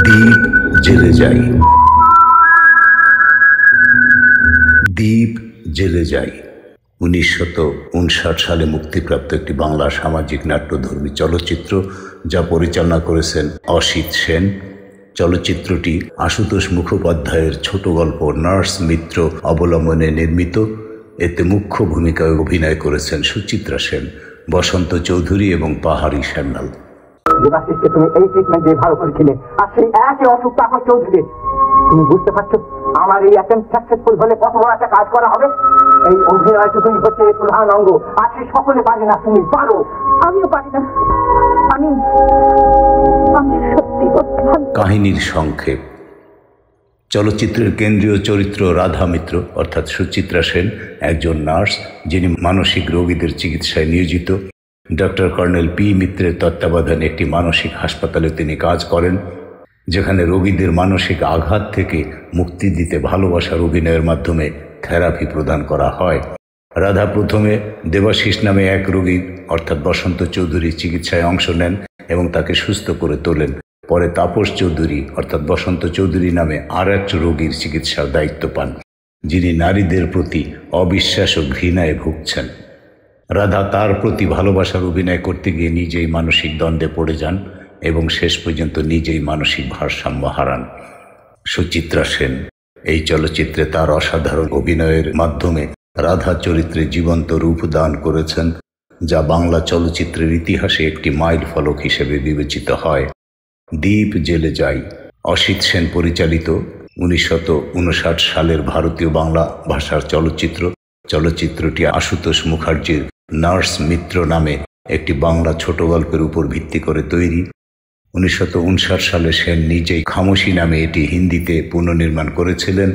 দ্বীপ জেলে যাই। দ্বীপ জেলে যাই 1959 সালে মুক্তিপ্রাপ্ত একটি বাংলা সামাজিক নাট্যধর্মী চলচ্চিত্র, যা পরিচালনা করেছেন অসিত সেন। চলচ্চিত্রটি আশুতোষ মুখোপাধ্যায়ের ছোট গল্প নার্স মিত্র অবলম্বনে নির্মিত। এতে মুখ্য ভূমিকায় অভিনয় করেছেন সুচিত্রা সেন, বসন্ত চৌধুরী এবং পাহাড়ি সান্যাল। তুমি এই ট্রিটমেন্ট দিয়ে ভালো করেছিলে, আর সেই একই অসুখ তাপস চৌধুরী। তুমি বুঝতে পারছো আমার এই অ্যাটেম্প সাকসেসফুল হলে কত বড় একটা কাজ করা হবে? এই অভিনয়টুকুই হচ্ছে প্রধান অঙ্গ, আর সে সকলে পারে না, তুমি পারো। আমিও পারি না। আমি সত্যি কাহিনীর সংক্ষেপ। চলচ্চিত্রের কেন্দ্রীয় চরিত্র রাধা মিত্র অর্থাৎ সুচিত্রা সেন একজন নার্স, যিনি মানসিক রোগীদের চিকিৎসায় নিয়োজিত। ডক্টর কর্নেল পি মিত্রের তত্ত্বাবধানে একটি মানসিক হাসপাতালে তিনি কাজ করেন, যেখানে রোগীদের মানসিক আঘাত থেকে মুক্তি দিতে ভালোবাসার অভিনয়ের মাধ্যমে থেরাপি প্রদান করা হয়। রাধা প্রথমে দেবাশিস নামে এক রোগীর অর্থাৎ বসন্ত চৌধুরী চিকিৎসায় অংশ নেন এবং তাকে সুস্থ করে তোলেন। পরে তাপস চৌধুরী অর্থাৎ বসন্ত চৌধুরী নামে আর এক রোগীর চিকিৎসার দায়িত্ব পান, যিনি নারীদের প্রতি অবিশ্বাস ও ঘৃণায় ভুগছেন। রাধা তার প্রতি ভালোবাসার অভিনয় করতে গিয়ে নিজেই মানসিক দ্বন্দ্বে পড়ে যান এবং শেষ পর্যন্ত নিজেই মানসিক ভারসাম্য হারান। সুচিত্রা সেন এই চলচ্চিত্রে তার অসাধারণ অভিনয়ের মাধ্যমে রাধা চরিত্রে জীবন্ত রূপ দান করেছেন, যা বাংলা চলচ্চিত্রের ইতিহাসে একটি মাইল ফলক হিসেবে বিবেচিত হয়। দ্বীপ জেলে যাই অসিত সেন পরিচালিত 1959 সালের ভারতীয় বাংলা ভাষার চলচ্চিত্র। চলচ্চিত্রটি আশুতোষ মুখার্জির নার্স মিত্র নামে একটি বাংলা ছোট গল্পের উপর ভিত্তি করে তৈরি। 1959 সালে সেন নিজেই খামোশি নামে এটি হিন্দিতে পুনর্নির্মাণ করেছিলেন।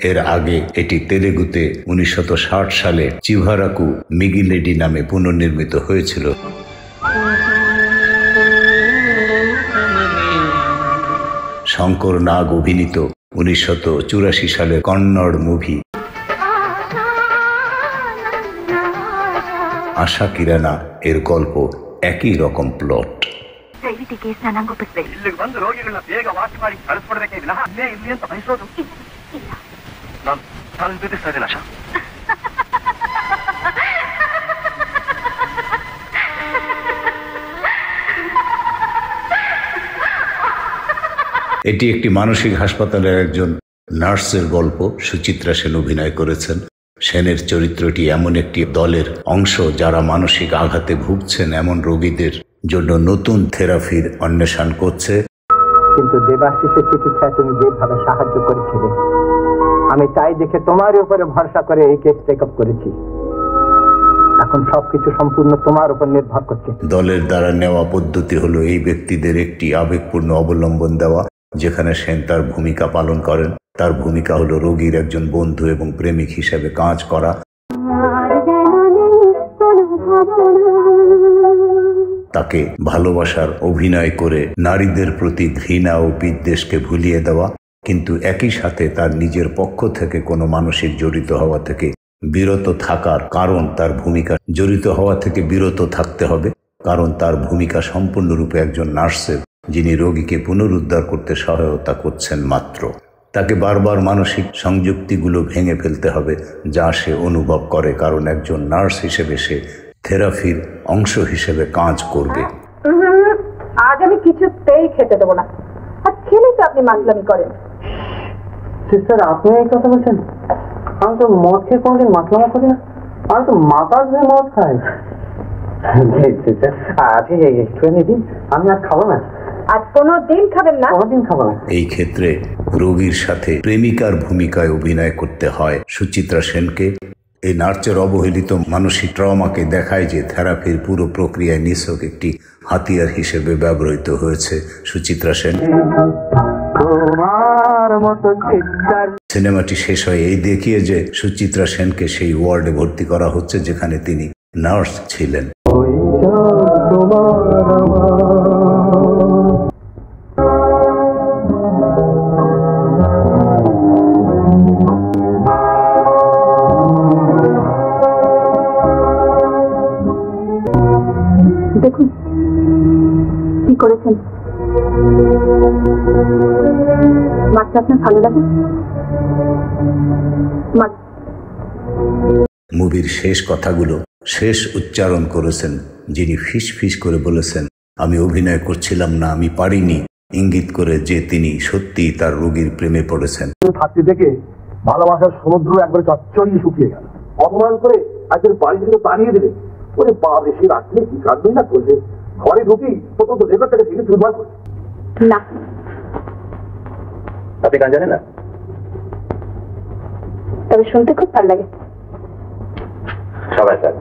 এর আগে এটি তেলেগুতে 1960 সালে চিভারাকু মিগিলেডি নামে পুনর্নির্মিত হয়েছিল। শঙ্কর নাগ অভিনীত 1984 সালের কন্নড় মুভি আশা কিরানা এর গল্প একই রকম প্লট। এটি একটি মানসিক হাসপাতালের একজন নার্সের গল্প। সুচিত্রা সেন অভিনয় করেছেন। সেনের চরিত্রটি এমন একটি দলের অংশ যারা মানসিক আঘাতে ভুগছেন এমন রোগীদের জন্য নতুন থেরাপির অন্বেষণ করছে। কিন্তু দেবাশিসের চিকিৎসায় তুমি যেভাবে সাহায্য করেছিলে, আমি তাই দেখে তোমার উপরে ভরসা করে এই কেস টেক আপ করেছি। এখন সবকিছু সম্পূর্ণ তোমার উপর নির্ভর করছে। দলের দ্বারা নেওয়া পদ্ধতি হলো এই ব্যক্তিদের একটি আবেগপূর্ণ অবলম্বন দেওয়া, যেখানে সেন তার ভূমিকা পালন করেন। তার ভূমিকা হলো রোগীর একজন বন্ধু এবং প্রেমিক হিসেবে কাজ করা। তাকে ভালোবাসার অভিনয় করে নারীদের প্রতি ঘৃণা ও বিদ্বেষকে ভুলিয়ে দেওয়া, কিন্তু একই সাথে তার নিজের পক্ষ থেকে কোনো মানসিক জড়িত হওয়া থেকে বিরত থাকার কারণ তার ভূমিকা জড়িত হওয়া থেকে বিরত থাকতে হবে, কারণ তার ভূমিকা সম্পূর্ণরূপে একজন নার্সের, যিনি রোগীকে পুনরুদ্ধার করতে সহায়তা করছেন মাত্র। তাকে বারবার মানসিক সংযুক্তিগুলো ভেঙে ফেলতে হবে যা সে অনুভব করে, কারণ একজন নার্স হিসেবে সে থেরাপির অংশ হিসেবে কাজ করবে। আজ আমি কিছুতেই খেতে দেবো না। আর খেলে তো আপনি মাতলামি করেন। সিস্টার, আপনি এই কথা বলছেন? আমি তো মদ খেয়ে কোনোদিন মাতলামা করি না। আমি তো মাতাজ হয়ে মদ খাই। আজকে একটুখানি দিন, আমি আর খাবো না। আজ কোনো দিন খাবেন না? কোনোদিন খাবো না। এই ক্ষেত্রে রোগীর সাথে প্রেমিকার ভূমিকায় অভিনয় করতে হয় সুচিত্রা সেনকে। এই নার্সের অবহেলিত মানসিক ট্রমাকে দেখায় যে থেরাপির পুরো প্রক্রিয়ায় নিছক একটি হাতিয়ার হিসেবে ব্যবহৃত হয়েছে সুচিত্রা সেন। সিনেমাটি শেষ হয় এই দেখিয়ে যে সুচিত্রা সেনকে সেই ওয়ার্ডে ভর্তি করা হচ্ছে যেখানে তিনি নার্স ছিলেন। করেছেন মাছটা আপনার ভালো লাগে? মুভির শেষ কথাগুলো শেষ উচ্চারণ করেছেন যিনি ফিস ফিস করে বলেছেন, আমি অভিনয় করছিলাম না, আমি পারিনি, ইঙ্গিত করে যে তিনি সত্যিই তার রোগীর প্রেমে পড়েছেন। থাকতে থেকে ভালোবাসার সমুদ্র একবারে চচ্চড়িয়ে শুকিয়ে গেল। অপমান করে আজকের বাড়ি থেকে তাড়িয়ে দিলে। ওরে বাপ, এসে রাখলে কি কাটবেন না করছে। ঘরে ঢুকি প্রথম তো রেকর্ড থেকে থেকে চুরমার করছে। না, আপনি গান জানেন না? তবে শুনতে খুব ভালো লাগে। সবাই স্যার।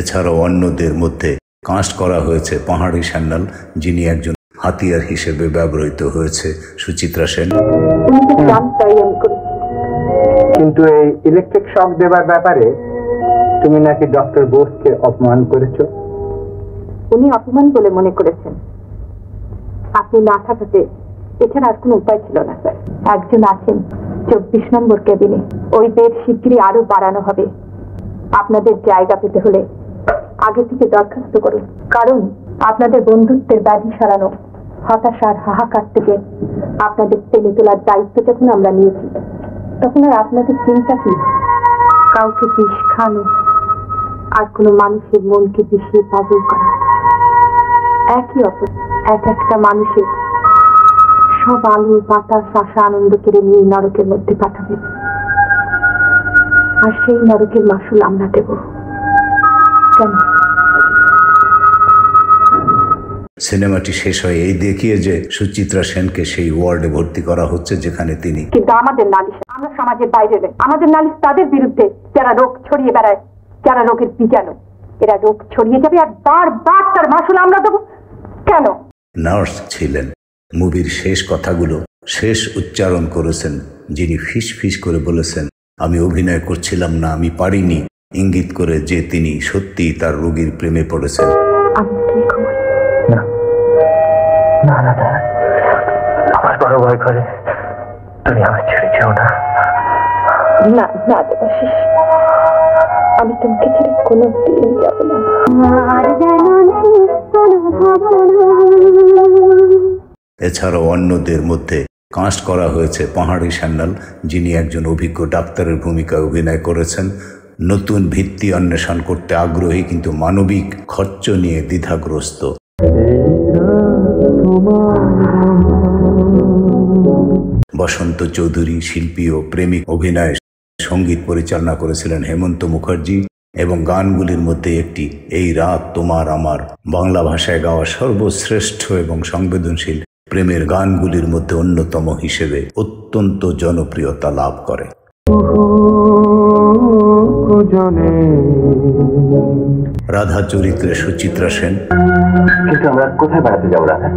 এছাড়াও অন্যদের মধ্যে কাস্ট করা হয়েছে পাহাড়ি সান্যাল, যিনি একজন হাতিয়ার হিসেবে ব্যবহৃত হয়েছে সুচিত্রা সেন। কিন্তু এই ইলেকট্রিক শক দেবার ব্যাপারে তুমি নাকি ডক্টর বোসকে অপমান করেছো? উনি অপমান বলে মনে করেছেন। আপনি না থাকাতে এছাড়া আর কোনো উপায় ছিল না স্যার। একজন আছেন 24 নম্বর কেবিনে, ওই বেড শিগগিরই আরো বাড়ানো হবে। আপনাদের জায়গা পেতে হলে আগে থেকে দরখাস্ত করুন, কারণ আপনাদের বন্ধুত্বের ব্যাধি সারানো, হতাশার হাহাকার থেকে আপনাদের টেনে তোলার দায়িত্ব যখন আমরা নিয়েছি, তখন আর আপনাদের চিন্তা কি? কাউকে বিষ খানো আর কোনো মানুষের মনকে বিষিয়ে পাগল করা একই অপরাধ। এক একটা মানুষের সব আলো বাতাস আশা আনন্দ কেড়ে নিয়ে নরকের মধ্যে পাঠাবে, আর সেই নরকের মাসুল আমরা দেব। কেন? সিনেমাটি শেষ হয় এই দেখিয়ে যে সুচিত্রা সেনকে সেই ওয়ার্ডে ভর্তি করা হচ্ছে যেখানে তিনি। কিন্তু আমাদের নালিশ আমরা সমাজের বাইরে নেই। আমাদের নালিশ তাদের বিরুদ্ধে যারা রোগ ছড়িয়ে বেড়ায়, যারা রোগের বীজাণু। এরা রোগ ছড়িয়ে যাবে আর বারবার তার মাসুল আমরা দেব। কেন? নার্স ছিলেন। মুভির শেষ কথাগুলো শেষ উচ্চারণ করেছেন যিনি ফিস ফিস করে বলেছেন, আমি অভিনয় করছিলাম না, আমি পারিনি, ইঙ্গিত করে যে তিনি সত্যিই তার রোগীর প্রেমে পড়েছেন। না দাদা, আমার বড় ভয় করে। তুমি আমার ছেড়ে যেও না। না না দেবাশিস, আমি তোমাকে ছেড়ে কোনো দিন যাব না। এছাড়াও অন্যদের মধ্যে কাস্ট করা হয়েছে পাহাড়ি সান্যাল, যিনি একজন অভিজ্ঞ ডাক্তারের ভূমিকায় অভিনয় করেছেন। নতুন ভিত্তি অন্বেষণ করতে আগ্রহী কিন্তু মানবিক খরচ নিয়ে দ্বিধাগ্রস্ত। বসন্ত চৌধুরী শিল্পী ও প্রেমিক অভিনয়ে সঙ্গীত পরিচালনা করেছিলেন হেমন্ত মুখার্জি, এবং গানগুলির মধ্যে একটি এই রাত তোমার আমার বাংলা ভাষায় গাওয়া সর্বশ্রেষ্ঠ এবং সংবেদনশীল প্রেমের গানগুলির মধ্যে অন্যতম হিসেবে অত্যন্ত জনপ্রিয়তা লাভ করে। রাধা চরিত্রে সুচিত্রা সেন। কিন্তু আমরা কোথায় বেড়াতে যাবো রাধা?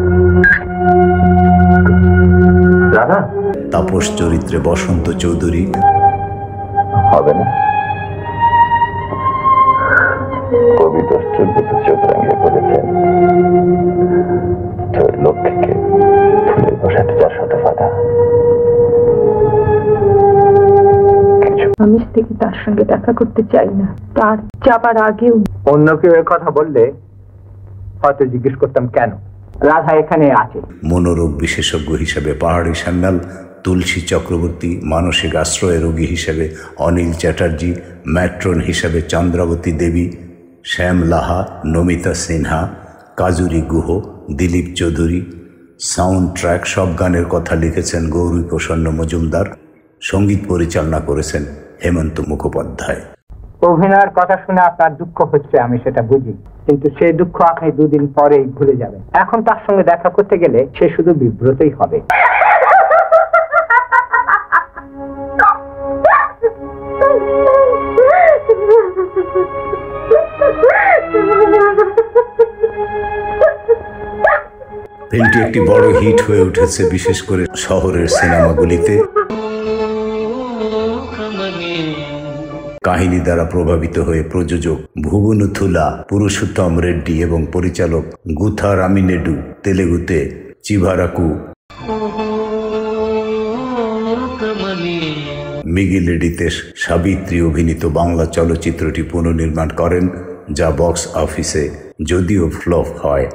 রাধা। তাপস চরিত্রে বসন্ত চৌধুরী। হবে না, কবি দস্তুরভূত চোখ রাঙিয়ে বলেছেন, তোর লক্ষ্যকে ফুলের বসাতে যা শত বাধা। আমি থেকে তার সঙ্গে দেখা করতে চাই না। তার যাবার আগেও অন্য কেউ কথা বললে হয়তো জিজ্ঞেস করতাম কেন রাধা এখানে আছে। মনোরোগ বিশেষজ্ঞ হিসেবে পাহাড়ি সান্যাল, তুলসী চক্রবর্তী, মানসিক আশ্রয় রোগী হিসেবে অনিল চ্যাটার্জি, ম্যাট্রন হিসেবে চন্দ্রাবতী দেবী, শ্যাম লাহা, নমিতা সিনহা, কাজুরি গুহ, দিলীপ চৌধুরী। সাউন্ড ট্র্যাক সব গানের কথা লিখেছেন গৌরী প্রসন্ন মজুমদার, সঙ্গীত পরিচালনা করেছেন হেমন্ত মুখোপাধ্যায়। অভিনয়ের কথা শুনে আপনার দুঃখ হচ্ছে, আমি সেটা বুঝি, কিন্তু সেই দুঃখ আপনি দুদিন পরেই ভুলে যাবেন। এখন তার সঙ্গে দেখা করতে গেলে সে শুধু বিব্রতই হবে। ফিল্মটি একটি বড় হিট হয়ে উঠেছে, বিশেষ করে শহরের সিনেমাগুলিতে। কাহিনী দ্বারা প্রভাবিত হয়ে প্রযোজক ভুবনুথুলা পুরুষোত্তম রেড্ডি এবং পরিচালক গুথা রামিনেডু তেলেগুতে চিভারাকু মিগিলেডিতে সাবিত্রী অভিনীত বাংলা চলচ্চিত্রটি পুনর্নির্মাণ করেন যা বক্স অফিসে যদিও ফ্লপ হয়।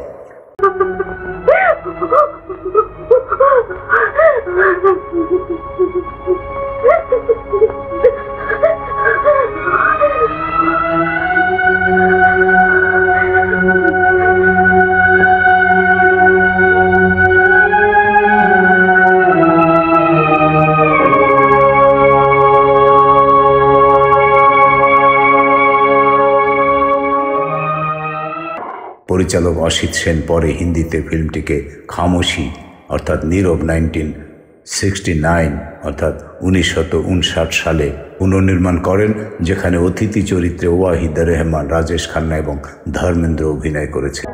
পরিচালক অসিত সেন পরে হিন্দিতে ফিল্মটিকে খামোশি অর্থাৎ নীরব 1969 অর্থাৎ 1959 সালে পুনর্নির্মাণ করেন, যেখানে অতিথি চরিত্রে ওয়াহিদা রহমান, রাজেশ খান্না এবং ধর্মেন্দ্র অভিনয় করেছেন।